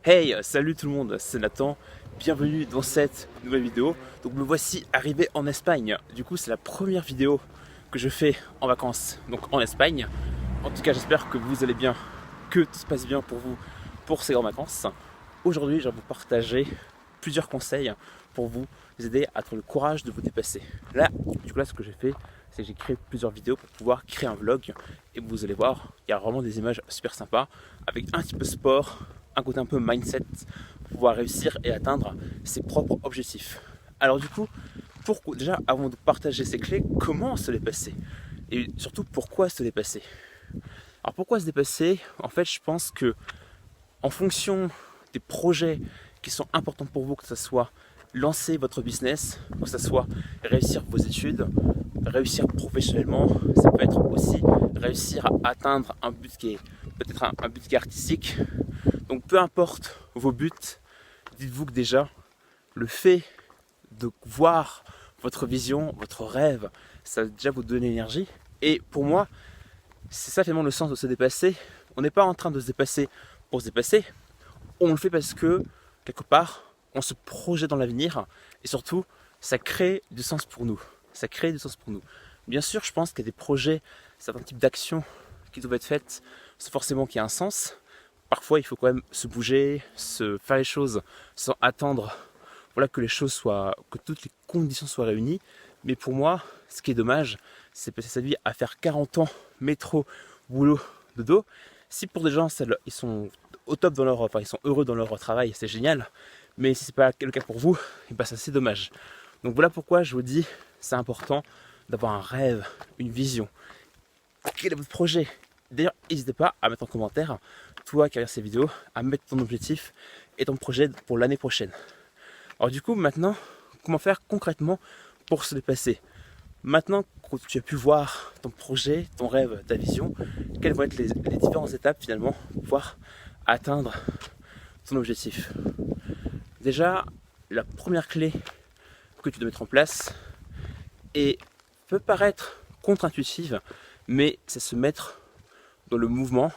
Hey, salut tout le monde, c'est Nathan, bienvenue dans cette nouvelle vidéo. Donc me voici arrivé en Espagne. Du coup c'est la première vidéo que je fais en vacances, donc en Espagne. En tout cas j'espère que vous allez bien, que tout se passe bien pour vous pour ces grandes vacances. Aujourd'hui je vais vous partager plusieurs conseils pour vous aider à trouver le courage de vous dépasser. Là, ce que j'ai fait, c'est que j'ai créé plusieurs vidéos pour pouvoir créer un vlog. Et vous allez voir, il y a vraiment des images super sympas avec un petit peu sport, un côté un peu mindset pour pouvoir réussir et atteindre ses propres objectifs. Alors du coup, déjà avant de partager ces clés, comment se dépasser? Et surtout pourquoi se dépasser? Alors pourquoi se dépasser? En fait je pense que en fonction des projets qui sont importants pour vous, que ce soit lancer votre business, que ce soit réussir vos études, réussir professionnellement, ça peut être aussi réussir à atteindre un but qui est peut-être un but qui est artistique. Donc peu importe vos buts, dites-vous que déjà le fait de voir votre vision, votre rêve, ça va déjà vous donner l'énergie. Et pour moi, c'est ça finalement le sens de se dépasser. On n'est pas en train de se dépasser pour se dépasser, on le fait parce que quelque part on se projette dans l'avenir et surtout ça crée du sens pour nous. Ça crée du sens pour nous. Bien sûr, je pense qu'il y a des projets, certains types d'actions qui doivent être faites, c'est forcément qu'il y a un sens. Parfois, il faut quand même se bouger, se faire les choses sans attendre, voilà, que les choses soient, que toutes les conditions soient réunies. Mais pour moi, ce qui est dommage, c'est passer sa vie à faire 40 ans métro, boulot, dodo. Si pour des gens, ils sont au top dans leur, enfin, ils sont heureux dans leur travail, c'est génial. Mais si c'est pas le cas pour vous, et ben, c'est assez dommage. Donc voilà pourquoi je vous dis, c'est important d'avoir un rêve, une vision. Quel est votre projet? D'ailleurs, n'hésitez pas à mettre en commentaire, toi qui regardes ces vidéos, à mettre ton objectif et ton projet pour l'année prochaine. Alors du coup, maintenant, comment faire concrètement pour se dépasser? Maintenant que tu as pu voir ton projet, ton rêve, ta vision, quelles vont être les différentes étapes finalement pour pouvoir atteindre ton objectif? Déjà, la première clé que tu dois mettre en place et peut paraître contre-intuitive, mais c'est se mettre dans le mouvement,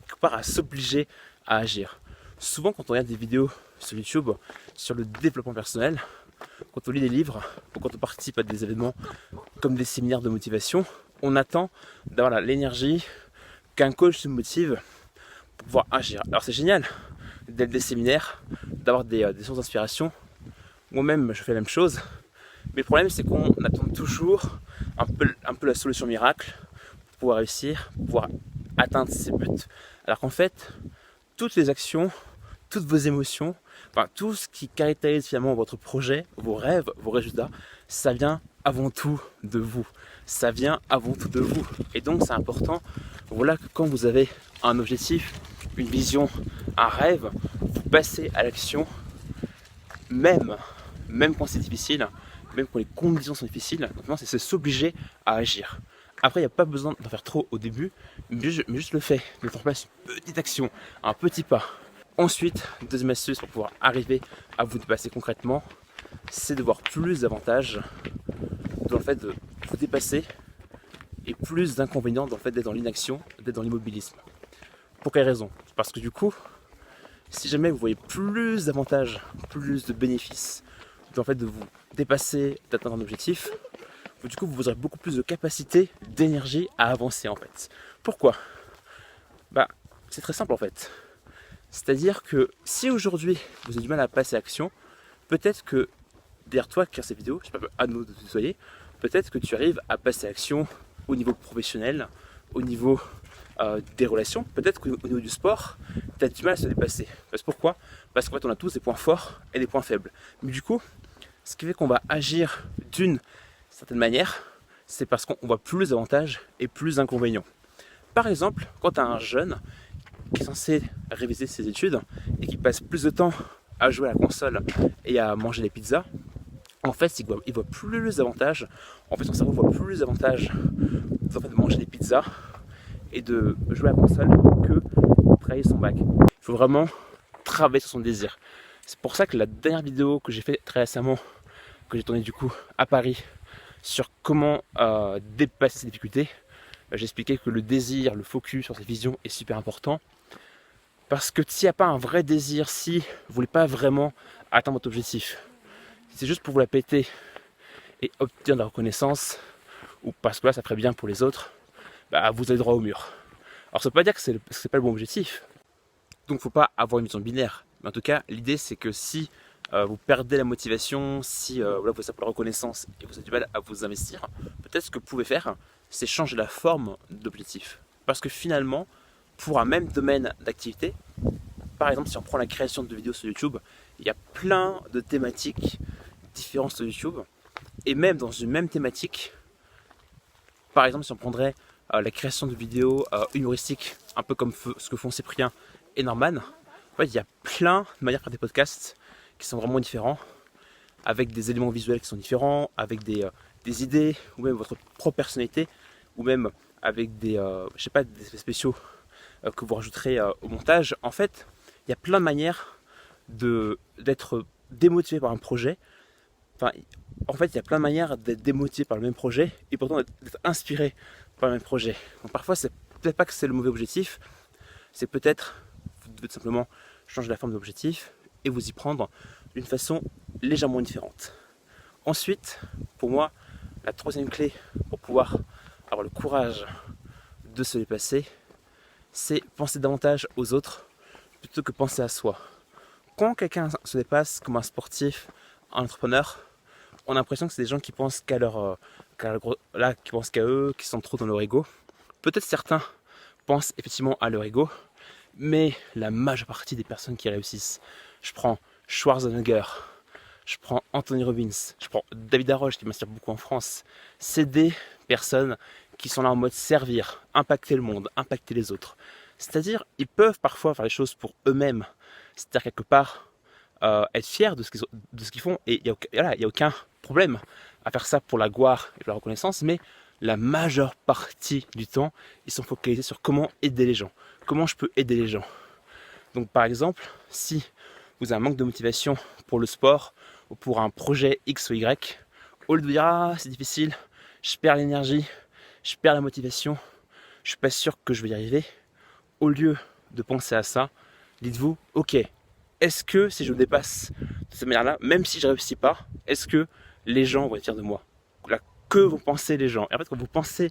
quelque part à s'obliger à agir. Souvent quand on regarde des vidéos sur YouTube sur le développement personnel, quand on lit des livres ou quand on participe à des événements comme des séminaires de motivation, on attend d'avoir l'énergie qu'un coach se motive pour pouvoir agir. Alors c'est génial d'être des séminaires, d'avoir des sources d'inspiration. Moi-même je fais la même chose, mais le problème c'est qu'on attend toujours un peu la solution miracle pour pouvoir réussir, pour pouvoir atteindre ses buts. Alors qu'en fait, toutes les actions, toutes vos émotions, enfin tout ce qui caractérise finalement votre projet, vos rêves, vos résultats, ça vient avant tout de vous. Ça vient avant tout de vous. Et donc c'est important, voilà, que quand vous avez un objectif, une vision, un rêve, vous passez à l'action, même quand c'est difficile, même quand les conditions sont difficiles. Maintenant c'est s'obliger à agir. Après, il n'y a pas besoin d'en faire trop au début, mais juste le fait de mettre en place une petite action, un petit pas. Ensuite, deuxième astuce pour pouvoir arriver à vous dépasser concrètement, c'est de voir plus d'avantages dans le fait de vous dépasser et plus d'inconvénients dans le fait d'être dans l'inaction, d'être dans l'immobilisme. Pour quelle raison? Parce que du coup, si jamais vous voyez plus d'avantages, plus de bénéfices dans le fait de vous dépasser, d'atteindre un objectif, du coup vous aurez beaucoup plus de capacité, d'énergie à avancer en fait. Pourquoi? C'est très simple en fait. C'est-à-dire que si aujourd'hui vous avez du mal à passer à l'action, peut-être que derrière toi qui regarde cette vidéo, je sais pas, à nous de te soyez, peut-être que tu arrives à passer à l'action au niveau professionnel, au niveau des relations, peut-être qu'au niveau du sport, tu as du mal à se dépasser. Pourquoi? Parce qu'en fait on a tous des points forts et des points faibles. Mais du coup, ce qui fait qu'on va agir d'une certaine manière, c'est parce qu'on voit plus d'avantages et plus d'inconvénients. Par exemple, quand tu as un jeune qui est censé réviser ses études et qui passe plus de temps à jouer à la console et à manger des pizzas, en fait, il voit plus d'avantages. En fait, son cerveau voit plus d'avantages de manger des pizzas et de jouer à la console que de travailler son bac. Il faut vraiment travailler sur son désir. C'est pour ça que la dernière vidéo que j'ai fait très récemment, que j'ai tournée du coup à Paris, sur comment dépasser ces difficultés, j'expliquais que le désir, le focus sur cette vision est super important. Parce que s'il n'y a pas un vrai désir, si vous ne voulez pas vraiment atteindre votre objectif, c'est juste pour vous la péter et obtenir de la reconnaissance, ou parce que là ça ferait bien pour les autres, bah, vous allez droit au mur. Alors ça ne veut pas dire que c'est pas le bon objectif. Donc il ne faut pas avoir une vision binaire. Mais en tout cas, l'idée c'est que si vous perdez la motivation, si voilà, vous avez la reconnaissance et vous avez du mal à vous investir, peut-être ce que vous pouvez faire, c'est changer la forme d'objectif. Parce que finalement, pour un même domaine d'activité, par exemple si on prend la création de vidéos sur YouTube, il y a plein de thématiques différentes sur YouTube. Et même dans une même thématique, par exemple si on prendrait la création de vidéos humoristiques, un peu comme ce que font Cyprien et Norman, en fait, il y a plein de manières de faire des podcasts qui sont vraiment différents, avec des éléments visuels qui sont différents, avec des idées, ou même votre propre personnalité, ou même avec des effets spéciaux que vous rajouterez au montage. En fait, il y a plein de manières d'être démotivé par un projet. Enfin, en fait, il y a plein de manières d'être démotivé par le même projet et pourtant d'être inspiré par le même projet. Donc parfois, c'est peut-être pas que c'est le mauvais objectif, c'est peut-être vous devez tout simplement changer la forme de l'objectif et vous y prendre d'une façon légèrement différente. Ensuite, pour moi, la troisième clé pour pouvoir avoir le courage de se dépasser, c'est penser davantage aux autres plutôt que penser à soi. Quand quelqu'un se dépasse comme un sportif, un entrepreneur, on a l'impression que c'est des gens qui pensent qu'à qui pensent qu'à eux, qui sont trop dans leur ego. Peut-être certains pensent effectivement à leur ego, mais la majeure partie des personnes qui réussissent, je prends Schwarzenegger, je prends Anthony Robbins, je prends David Laroche qui m'inspire beaucoup en France, c'est des personnes qui sont là en mode servir, impacter le monde, impacter les autres. C'est-à-dire, ils peuvent parfois faire les choses pour eux-mêmes, c'est-à-dire quelque part être fiers de ce qu'ils font, et il n'y a aucun problème à faire ça pour la gloire et pour la reconnaissance, mais la majeure partie du temps, ils sont focalisés sur comment aider les gens, comment je peux aider les gens. Donc par exemple, si vous avez un manque de motivation pour le sport ou pour un projet X ou Y, au lieu de vous dire ah c'est difficile, je perds l'énergie, je perds la motivation, je suis pas sûr que je vais y arriver, au lieu de penser à ça, dites-vous ok, est-ce que si je me dépasse de cette manière-là, même si je ne réussis pas, est-ce que les gens vont être fiers de moi? Là, que vont penser les gens? Et en fait, quand vous pensez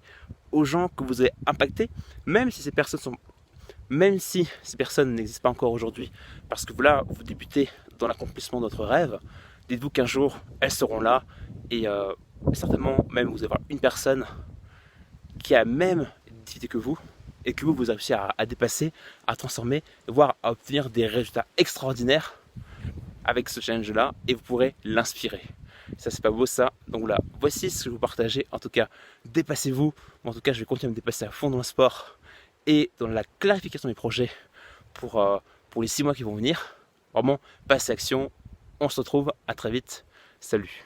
aux gens que vous avez impactés, même si ces personnes n'existent pas encore aujourd'hui, parce que là, vous débutez dans l'accomplissement de votre rêve, dites-vous qu'un jour, elles seront là, et certainement, même vous allez avoir une personne qui a même des difficultés que vous, et que vous réussissez à dépasser, à transformer, voire à obtenir des résultats extraordinaires avec ce challenge-là, et vous pourrez l'inspirer. Ça, c'est pas beau ça. Donc voilà, voici ce que je vais vous partager. En tout cas, dépassez-vous. En tout cas, je vais continuer à me dépasser à fond dans le sport et dans la clarification des projets pour les 6 mois qui vont venir. Vraiment, passez à l'action. On se retrouve à très vite. Salut.